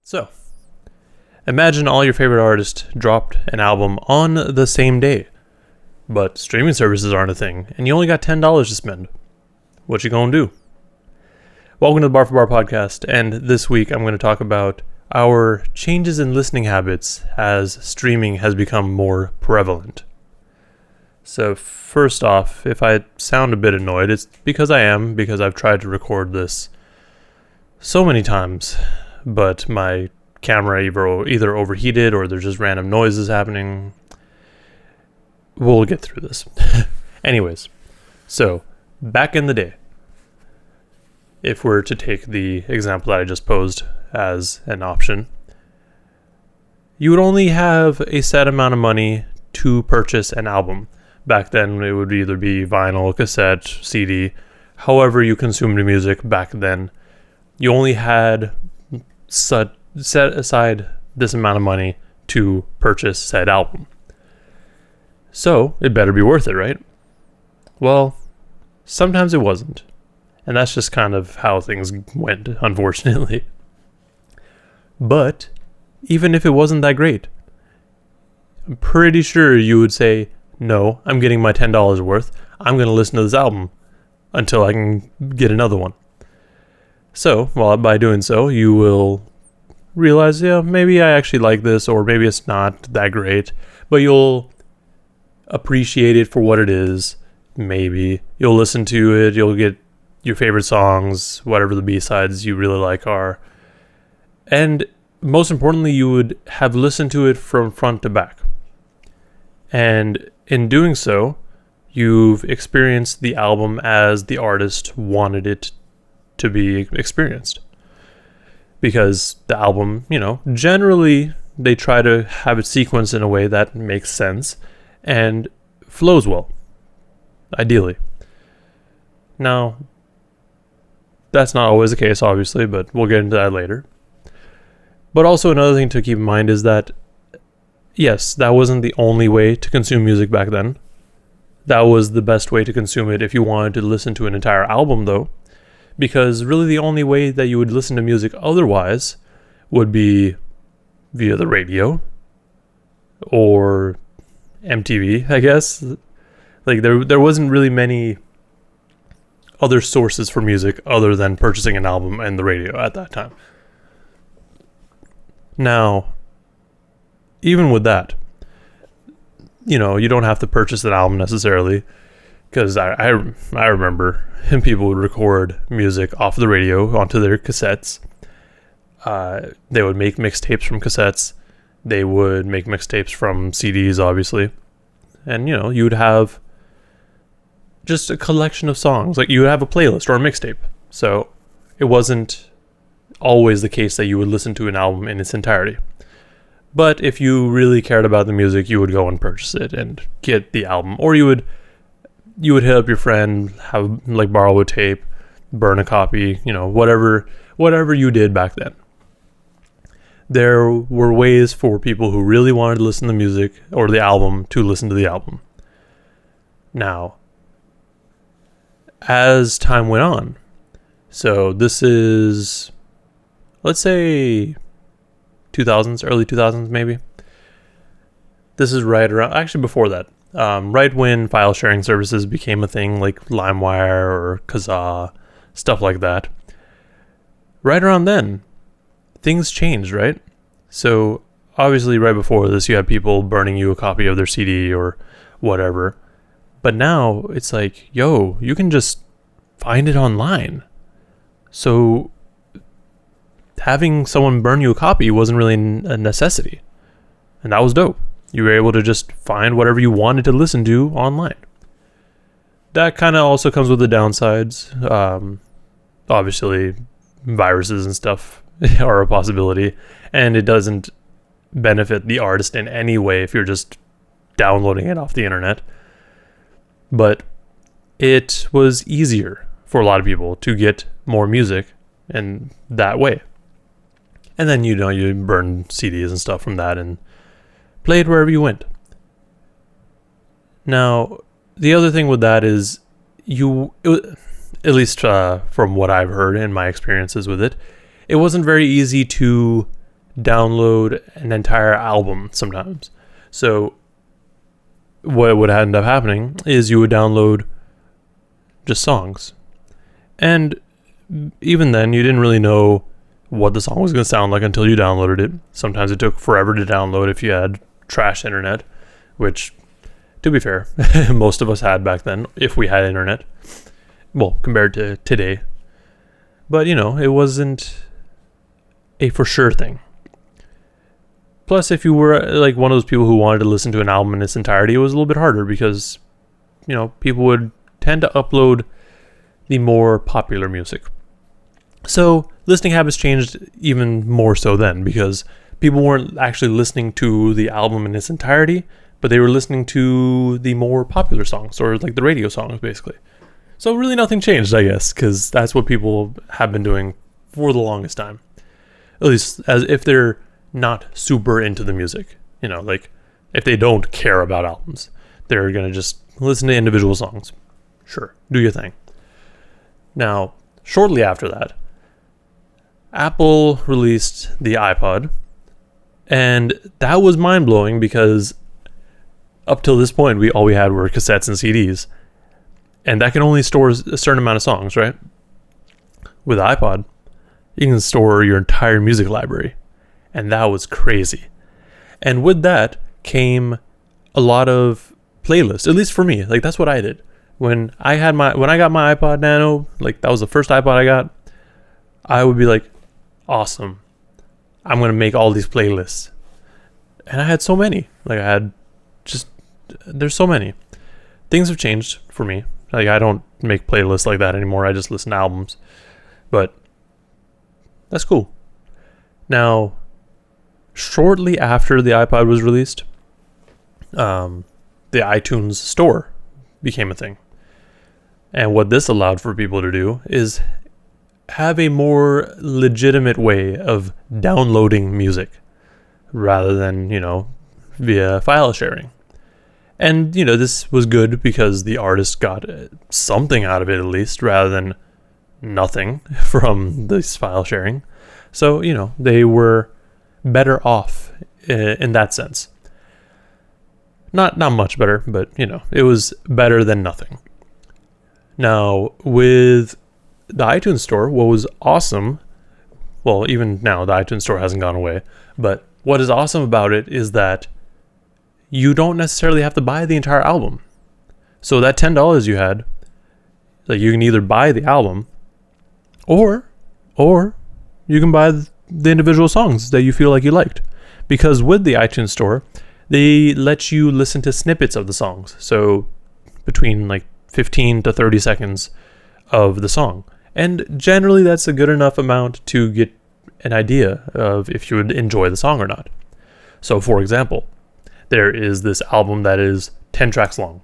So, imagine all your favorite artists dropped an album on the same day, but streaming services aren't a thing, and you only got $10 to spend. What you gonna do? Welcome to the Bar for Bar podcast, and this week I'm going to talk about our changes in listening habits as streaming has become more prevalent. So first off, if I sound a bit annoyed, it's because I've tried to record this so many times, but my camera either overheated or there's just random noises happening. We'll get through this. Anyways, so back in the day, if we're to take the example that I just posed as an option, you would only have a set amount of money to purchase an album. Back then, it would either be vinyl, cassette, CD, however you consumed music back then. You only had set aside this amount of money to purchase said album. So, it better be worth it, right? Well, sometimes it wasn't. And that's just kind of how things went, unfortunately. But, even if it wasn't that great, I'm pretty sure you would say, no, I'm getting my $10 worth. I'm going to listen to this album until I can get another one. So, by doing so, you will realize, maybe I actually like this, or maybe it's not that great, but you'll appreciate it for what it is. Maybe you'll listen to it, you'll get your favorite songs, whatever the B-sides you really like are. And most importantly, you would have listened to it from front to back. And in doing so, you've experienced the album as the artist wanted it to be experienced. Because the album, generally they try to have it sequenced in a way that makes sense and flows well, ideally. Now, that's not always the case, obviously, but we'll get into that later. But also another thing to keep in mind is that, yes, that wasn't the only way to consume music back then. That was the best way to consume it if you wanted to listen to an entire album, though. Because really the only way that you would listen to music otherwise would be via the radio or MTV, I guess. Like there wasn't really many other sources for music other than purchasing an album and the radio at that time. Now, even with that, you don't have to purchase an album necessarily, because I remember people would record music off the radio onto their cassettes. They would make mixtapes from cassettes. They would make mixtapes from CDs, obviously. And, you would have just a collection of songs. Like, you would have a playlist or a mixtape. So, it wasn't always the case that you would listen to an album in its entirety. But if you really cared about the music, you would go and purchase it and get the album. Or you would hit up your friend, borrow a tape, burn a copy, whatever you did back then. There were ways for people who really wanted to listen to music or the album to listen to the album. Now, as time went on, so this is, let's say, 2000s, early 2000s maybe. This is right around, actually before that. Right when file sharing services became a thing, like LimeWire or Kazaa, stuff like that. Right around then, things changed, right? So, obviously right before this, you had people burning you a copy of their CD or whatever. But now, it's like, you can just find it online. So, having someone burn you a copy wasn't really a necessity. And that was dope. You were able to just find whatever you wanted to listen to online. That kind of also comes with the downsides. Obviously, viruses and stuff are a possibility. And it doesn't benefit the artist in any way if you're just downloading it off the internet. But it was easier for a lot of people to get more music in that way. And then, you burn CDs and stuff from that and play it wherever you went. Now, the other thing with that is at least from what I've heard in my experiences with it, it wasn't very easy to download an entire album sometimes. So what would end up happening is you would download just songs. And even then, you didn't really know what the song was going to sound like until you downloaded it. Sometimes it took forever to download if you had trash internet, which, to be fair, most of us had back then, if we had internet. Well, compared to today. But, it wasn't a for sure thing. Plus, if you were like one of those people who wanted to listen to an album in its entirety, it was a little bit harder because, people would tend to upload the more popular music. So listening habits changed even more so then, because people weren't actually listening to the album in its entirety, but they were listening to the more popular songs, or like the radio songs, basically. So really nothing changed, I guess, because that's what people have been doing for the longest time. At least as if they're not super into the music. Like if they don't care about albums, they're going to just listen to individual songs. Sure, do your thing. Now, shortly after that, Apple released the iPod, and that was mind-blowing because up till this point, all we had were cassettes and CDs, and that can only store a certain amount of songs, right? With iPod, you can store your entire music library, and that was crazy. And with that came a lot of playlists, at least for me. Like, that's what I did. When I got my iPod Nano, like that was the first iPod I got, I would be like, awesome, I'm going to make all these playlists. And I had so many. Like there's so many. Things have changed for me. Like I don't make playlists like that anymore. I just listen to albums. But that's cool. Now, shortly after the iPod was released, the iTunes store became a thing. And what this allowed for people to do is have a more legitimate way of downloading music rather than, via file sharing. And, this was good because the artist got something out of it at least, rather than nothing from this file sharing. So, they were better off in that sense. Not much better, but, it was better than nothing. Now, with the iTunes Store, what was awesome, well, even now, the iTunes Store hasn't gone away, but what is awesome about it is that you don't necessarily have to buy the entire album. So that $10 you had, like you can either buy the album, or you can buy the individual songs that you feel like you liked. Because with the iTunes Store, they let you listen to snippets of the songs. So between like 15 to 30 seconds of the song. And generally that's a good enough amount to get an idea of if you would enjoy the song or not. So for example, there is this album that is 10 tracks long.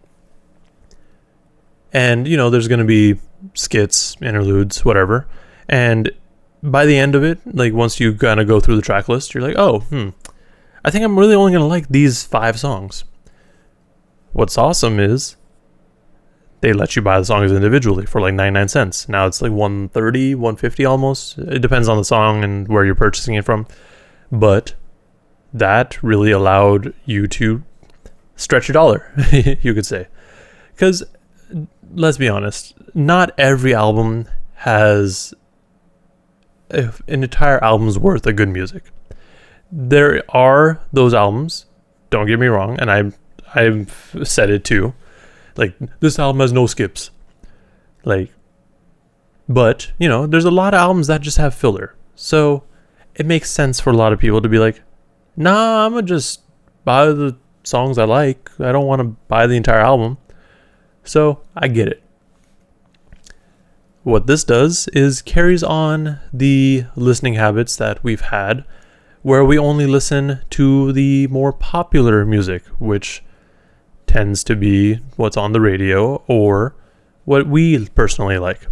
And, there's going to be skits, interludes, whatever. And by the end of it, like once you kind of go through the track list, you're like, I think I'm really only going to like these 5 songs. What's awesome is they let you buy the songs individually for like 99 cents. Now it's like $130, $150 almost. It depends on the song and where you're purchasing it from. But that really allowed you to stretch your dollar, you could say. Because, let's be honest, not every album has an entire album's worth of good music. There are those albums, don't get me wrong, and I've said it too, like, this album has no skips. Like, but, there's a lot of albums that just have filler. So, it makes sense for a lot of people to be like, nah, I'm going to just buy the songs I like. I don't want to buy the entire album. So, I get it. What this does is carries on the listening habits that we've had, where we only listen to the more popular music, which tends to be what's on the radio or what we personally like.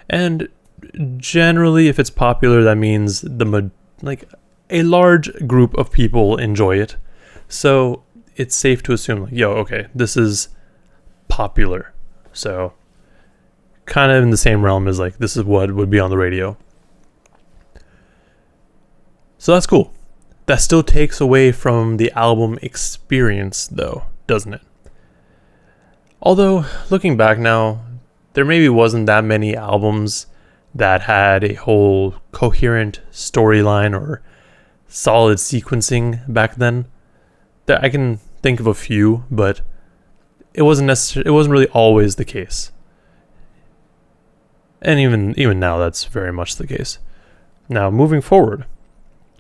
And generally, if it's popular, that means a large group of people enjoy it. So it's safe to assume, like, okay, this is popular. So kind of in the same realm as like, this is what would be on the radio. So that's cool. That still takes away from the album experience, though, doesn't it? Although, looking back now, there maybe wasn't that many albums that had a whole coherent storyline or solid sequencing back then. That I can think of a few, but it wasn't really always the case. And even now, that's very much the case. Now, moving forward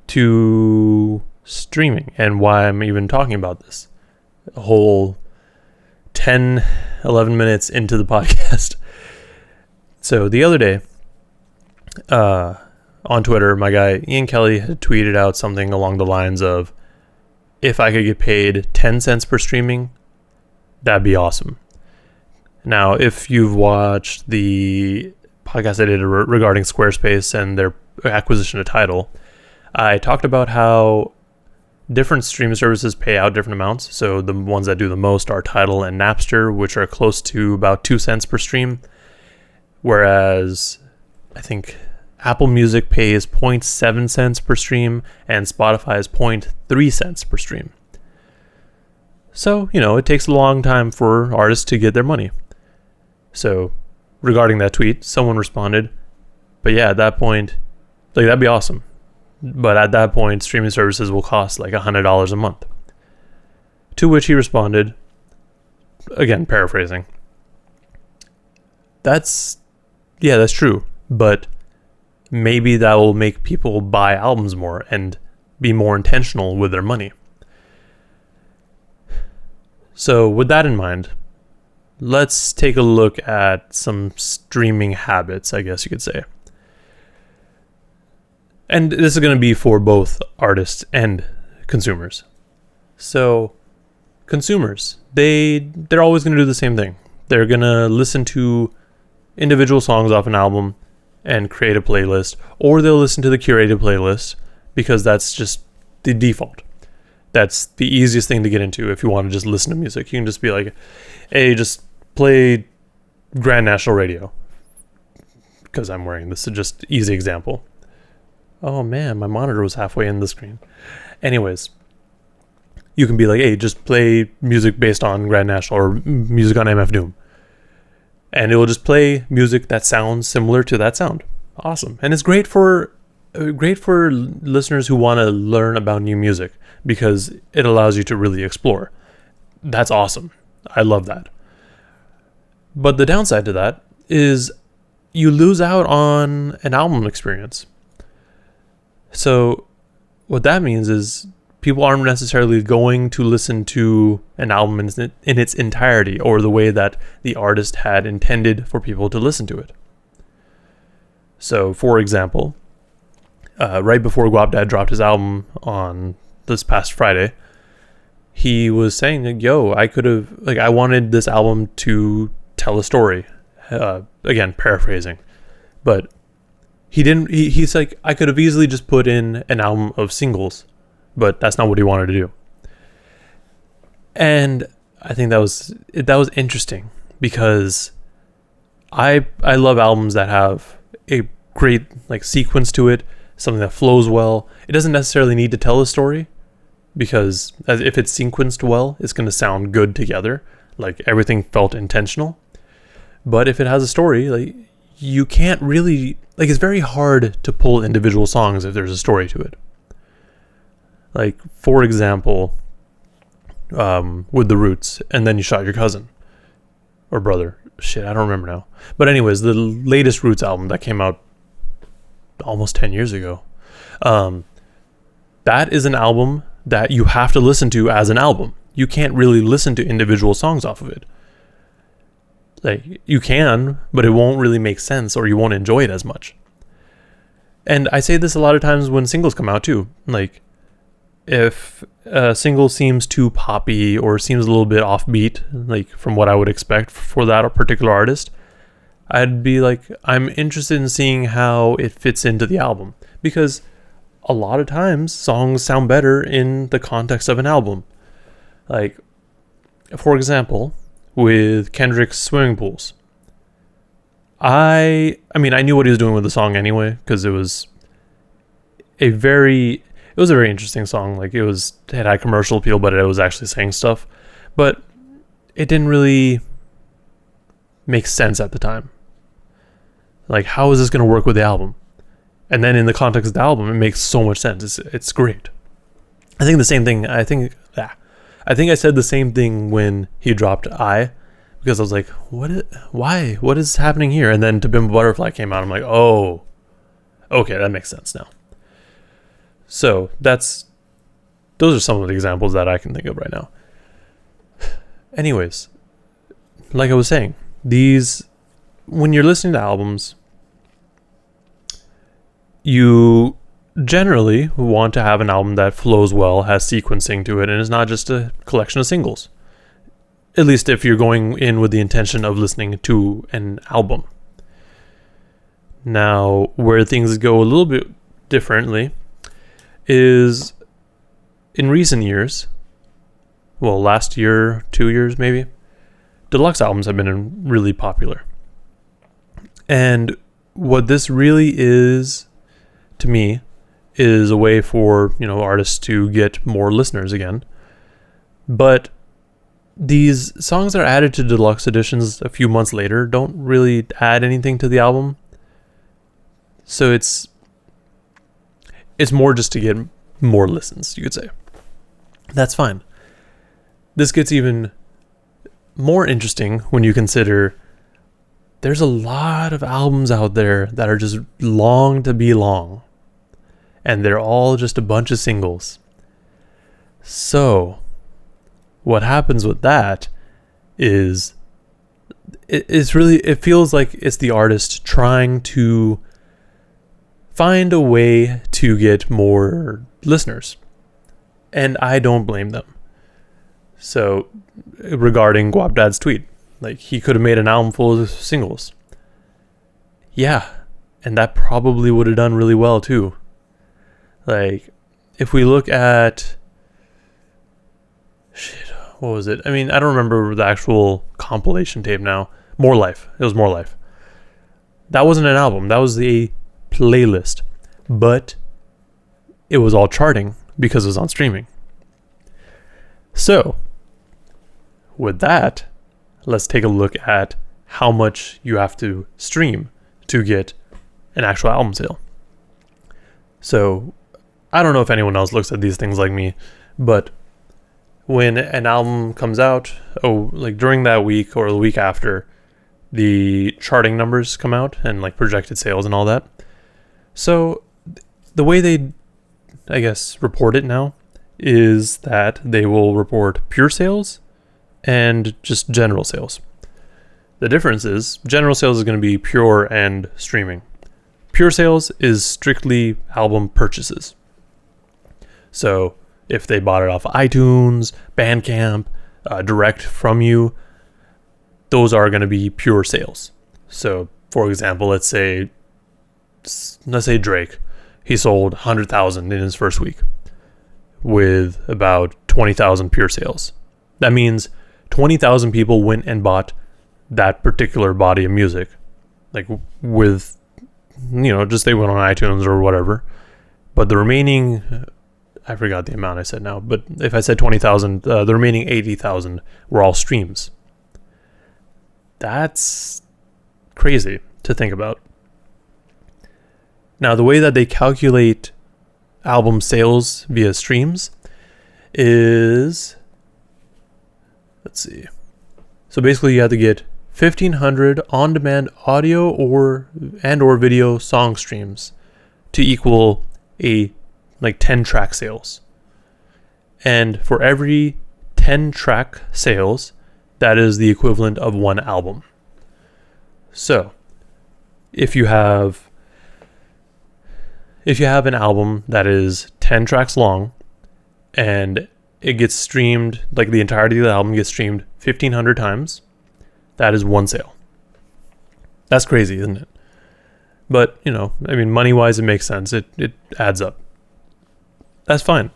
to streaming and why I'm even talking about this. A whole 10, 11 minutes into the podcast. So the other day, on Twitter, my guy Ian Kelly had tweeted out something along the lines of, if I could get paid 10 cents per streaming, that'd be awesome. Now, if you've watched the podcast I did regarding Squarespace and their acquisition of Tidal, I talked about how different streaming services pay out different amounts. So the ones that do the most are Tidal and Napster, which are close to about 2 cents per stream. Whereas I think Apple Music pays 0.7 cents per stream and Spotify is 0.3 cents per stream. So, it takes a long time for artists to get their money. So regarding that tweet, someone responded, but yeah, at that point, that'd be awesome. But at that point, streaming services will cost like $100 a month. To which he responded, again, paraphrasing, that's true, but maybe that will make people buy albums more and be more intentional with their money. So with that in mind, let's take a look at some streaming habits, I guess you could say. And this is going to be for both artists and consumers. So consumers, they're always going to do the same thing. They're going to listen to individual songs off an album and create a playlist, or they'll listen to the curated playlist because that's just the default. That's the easiest thing to get into if you want to just listen to music. You can just be like, hey, just play Grand National Radio. Because I'm wearing this, is just easy example. Oh man, my monitor was halfway in the screen. Anyways, you can be like, hey, just play music based on Grand National or music on MF Doom. And it will just play music that sounds similar to that sound. Awesome. And it's great for listeners who want to learn about new music because it allows you to really explore. That's awesome. I love that. But the downside to that is you lose out on an album experience. So what that means is people aren't necessarily going to listen to an album in its entirety or the way that the artist had intended for people to listen to it. So, for example, right before Guapdad dropped his album on this past Friday, he was saying, I wanted this album to tell a story. Again, paraphrasing. But he's like, I could have easily just put in an album of singles, but that's not what he wanted to do. And I think that was interesting because I love albums that have a great sequence to it, something that flows well. It doesn't necessarily need to tell a story because if it's sequenced well, it's going to sound good together. Like everything felt intentional. But if it has a story, you can't really, it's very hard to pull individual songs if there's a story to it. For example, with The Roots, and Then You Shot Your Cousin. Or brother. Shit, I don't remember now. But anyways, the latest Roots album that came out almost 10 years ago. That is an album that you have to listen to as an album. You can't really listen to individual songs off of it. You can, but it won't really make sense or you won't enjoy it as much. And I say this a lot of times when singles come out too. If a single seems too poppy or seems a little bit offbeat, from what I would expect for that particular artist, I'd be I'm interested in seeing how it fits into the album. Because a lot of times songs sound better in the context of an album. For example, with Kendrick's Swimming Pools. I knew what he was doing with the song anyway, because it was a very It was a very interesting song. Like it had commercial appeal, but it was actually saying stuff. But it didn't really make sense at the time. Like, how is this going to work with the album? And then in the context of the album, it makes so much sense. It's great. I think the same thing. I think I said the same thing when he dropped I, because I was like, why? What is happening here? And then To Pimp a Butterfly came out. I'm like, oh, okay, that makes sense now. So those are some of the examples that I can think of right now. Anyways, like I was saying, when you're listening to albums, you generally want to have an album that flows well, has sequencing to it, and is not just a collection of singles. At least if you're going in with the intention of listening to an album. Now, where things go a little bit differently is in recent years, well, last year, 2 years maybe, deluxe albums have been really popular. And what this really is, to me, is a way for, artists to get more listeners again. But these songs that are added to deluxe editions a few months later don't really add anything to the album. So it's more just to get more listens, you could say. That's fine. This gets even more interesting when you consider there's a lot of albums out there that are just long to be long. And they're all just a bunch of singles. So, what happens with that is it feels like it's the artist trying to find a way to get more listeners. And I don't blame them. So, regarding Guap Dad's tweet, like, he could have made an album full of singles. Yeah, and that probably would have done really well too. Like, if we look at... what was it? I mean, I don't remember the actual compilation tape now. More Life. It was More Life. That wasn't an album. That was the playlist. But it was all charting because it was on streaming. So, with that, let's take a look at how much you have to stream to get an actual album sale. So, I don't know if anyone else looks at these things like me, but when an album comes out, like during that week or the week after, the charting numbers come out and like projected sales and all that. So the way they, I guess, report it now is that they will report pure sales and just general sales. The difference is general sales is going to be pure and streaming. Pure sales is strictly album purchases. So if they bought it off iTunes, Bandcamp, direct from you, those are going to be pure sales. So, for example, let's say Drake, he sold 100,000 in his first week with about 20,000 pure sales. That means 20,000 people went and bought that particular body of music, like with, just they went on iTunes or whatever. But the remaining... I forgot the amount I said now, but if I said 20,000, the remaining 80,000 were all streams. That's crazy to think about. Now, the way that they calculate album sales via streams is, let's see. So basically, you have to get 1,500 on-demand audio or video song streams to equal a 10 track sales. And for every 10 track sales, that is the equivalent of one album. So, if you have an album that is 10 tracks long and it gets streamed, like the entirety of the album gets streamed 1,500 times, that is one sale. That's crazy, isn't it? But, money-wise, it makes sense. It adds up. That's fine.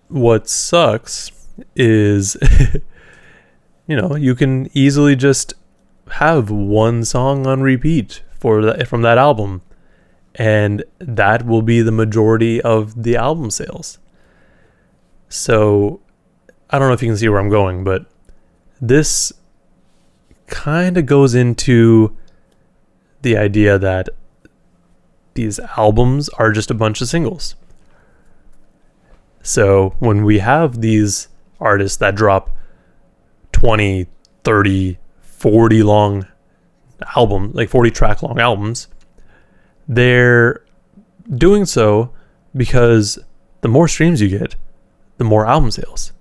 What sucks is, you can easily just have one song on repeat from that album, and that will be the majority of the album sales. So I don't know if you can see where I'm going, but this kind of goes into the idea that these albums are just a bunch of singles. So when we have these artists that drop 20, 30, 40 long albums, like 40 track long albums, they're doing so because the more streams you get, the more album sales.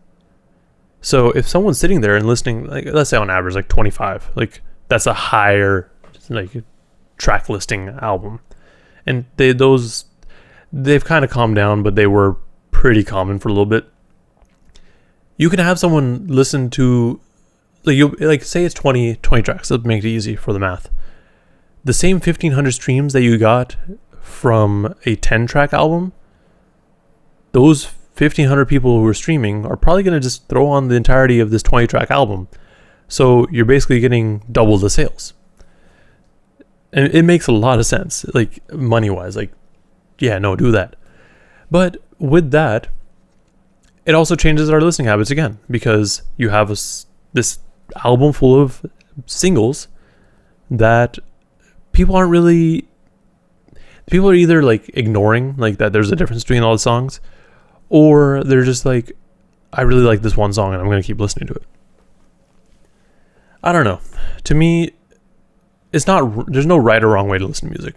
So if someone's sitting there and listening, like let's say on average like 25, like that's a higher like track listing album, and they've kind of calmed down, but they were pretty common for a little bit. You can have someone listen to like say it's 20 tracks. Let's make it easy for the math. The same 1,500 streams that you got from a 10 track album, those 1,500 people who are streaming are probably going to just throw on the entirety of this 20 track album. So you're basically getting double the sales. And it makes a lot of sense, like money wise, like, yeah, no, do that. But with that, it also changes our listening habits again, because you have this album full of singles that people are either like ignoring, like that there's a difference between all the songs, or they're just like, I really like this one song and I'm going to keep listening to it. I don't know. To me, there's no right or wrong way to listen to music.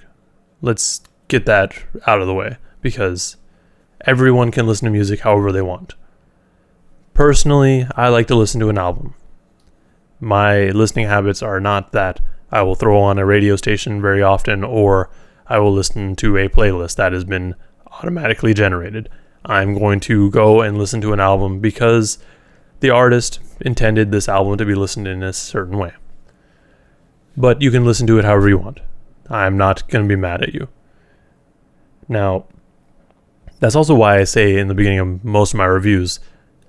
Let's get that out of the way, because everyone can listen to music however they want. Personally, I like to listen to an album. My listening habits are not that I will throw on a radio station very often, or I will listen to a playlist that has been automatically generated. I'm going to go and listen to an album because the artist intended this album to be listened in a certain way. But you can listen to it however you want. I'm not going to be mad at you. Now, that's also why I say in the beginning of most of my reviews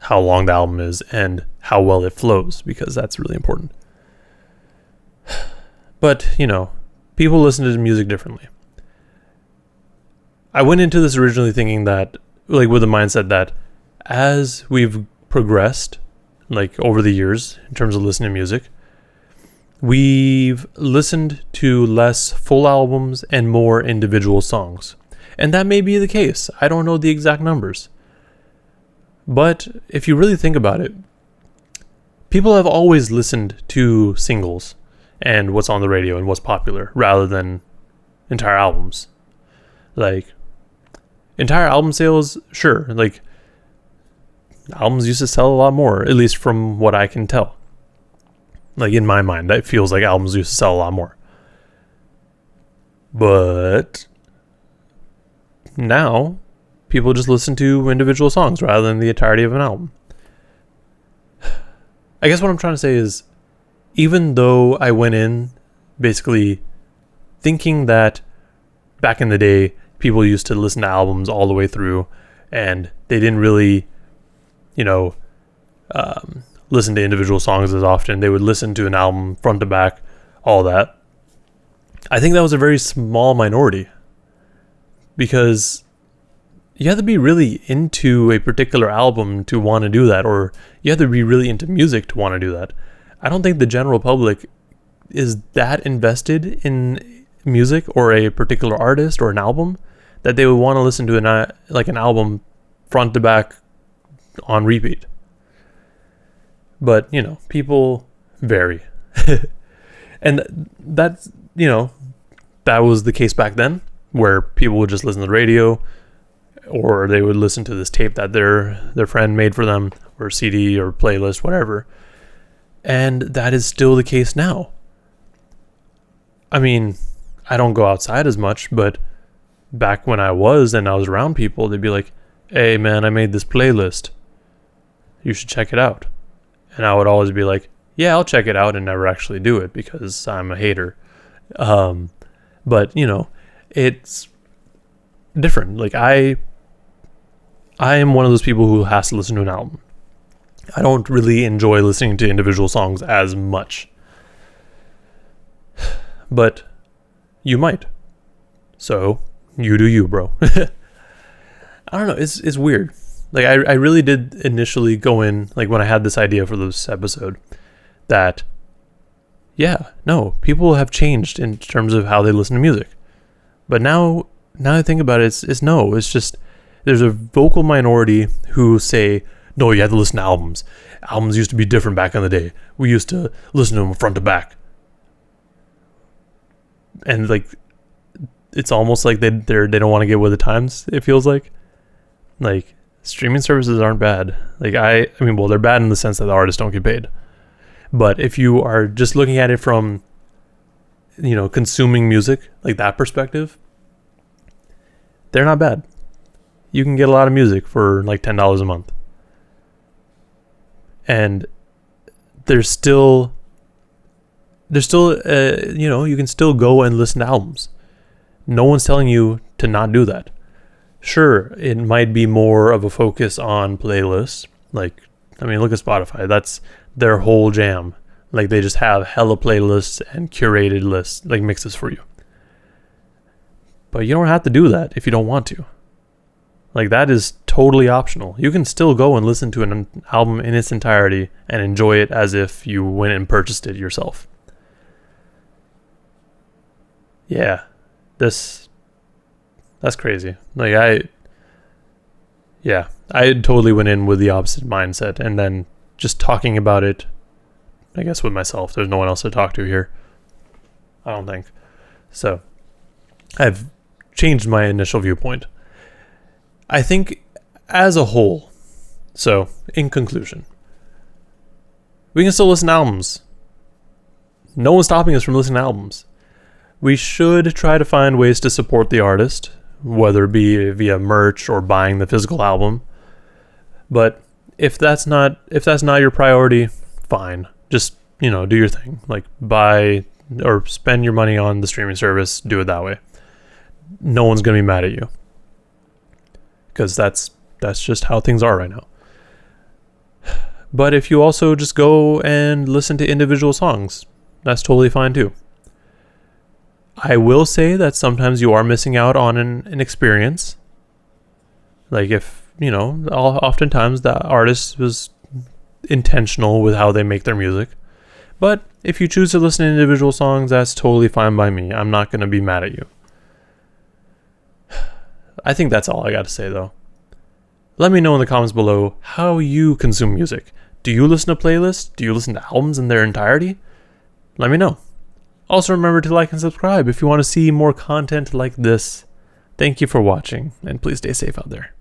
how long the album is and how well it flows, because that's really important. But, people listen to music differently. I went into this originally thinking that, like, with the mindset that as we've progressed, like, over the years in terms of listening to music, we've listened to less full albums and more individual songs. And that may be the case. I don't know the exact numbers. But if you really think about it, people have always listened to singles and what's on the radio and what's popular rather than entire albums. Like, entire album sales, sure. Like, albums used to sell a lot more, at least from what I can tell. Like, in my mind, it feels like albums used to sell a lot more. But now, people just listen to individual songs rather than the entirety of an album. I guess what I'm trying to say is, even though I went in basically thinking that back in the day, people used to listen to albums all the way through and they didn't really, listen to individual songs as often. They would listen to an album front to back, all that. I think that was a very small minority, because you have to be really into a particular album to want to do that, or you have to be really into music to want to do that. I don't think the general public is that invested in music or a particular artist or an album that they would want to listen to an album front to back on repeat. But, people vary. And that's, that was the case back then, where people would just listen to the radio, or they would listen to this tape that their friend made for them, or CD or playlist, whatever. And that is still the case now. I mean, I don't go outside as much, but back when I was around people, they'd be like, hey man, I made this playlist. You should check it out. And I would always be like, yeah, I'll check it out, and never actually do it because I'm a hater. But, it's different. Like, I am one of those people who has to listen to an album. I don't really enjoy listening to individual songs as much. But you might. So You do you, bro. I don't know. It's weird. Like I really did initially go in, like when I had this idea for this episode, that yeah, no, people have changed in terms of how they listen to music. But now I think about it, it's just there's a vocal minority who say, no, you have to listen to albums. Albums used to be different back in the day. We used to listen to them front to back. And like, it's almost like they don't want to get with the times, it feels like. Like, streaming services aren't bad. Like, I mean, well, they're bad in the sense that the artists don't get paid. But if you are just looking at it from, consuming music, like that perspective, they're not bad. You can get a lot of music for like $10 a month. And there's still, you can still go and listen to albums. No one's telling you to not do that. Sure, it might be more of a focus on playlists. Like, I mean, look at Spotify. That's their whole jam. Like, they just have hella playlists and curated lists, like mixes for you. But you don't have to do that if you don't want to. Like, that is totally optional. You can still go and listen to an album in its entirety and enjoy it as if you went and purchased it yourself. Yeah, that's crazy. Like, I totally went in with the opposite mindset, and then just talking about it, I guess with myself. There's no one else to talk to here, I don't think. So, I've changed my initial viewpoint. I think as a whole, so in conclusion, we can still listen to albums. No one's stopping us from listening to albums. We should try to find ways to support the artist, whether it be via merch or buying the physical album. But if that's not your priority, fine. Just, do your thing. Like, buy or spend your money on the streaming service, do it that way. No one's going to be mad at you. Because that's just how things are right now. But if you also just go and listen to individual songs, that's totally fine too. I will say that sometimes you are missing out on an experience. Like, if, oftentimes the artist was intentional with how they make their music. But if you choose to listen to individual songs, that's totally fine by me. I'm not going to be mad at you. I think that's all I got to say, though. Let me know in the comments below how you consume music. Do you listen to playlists? Do you listen to albums in their entirety? Let me know. Also, remember to like and subscribe if you want to see more content like this. Thank you for watching, and please stay safe out there.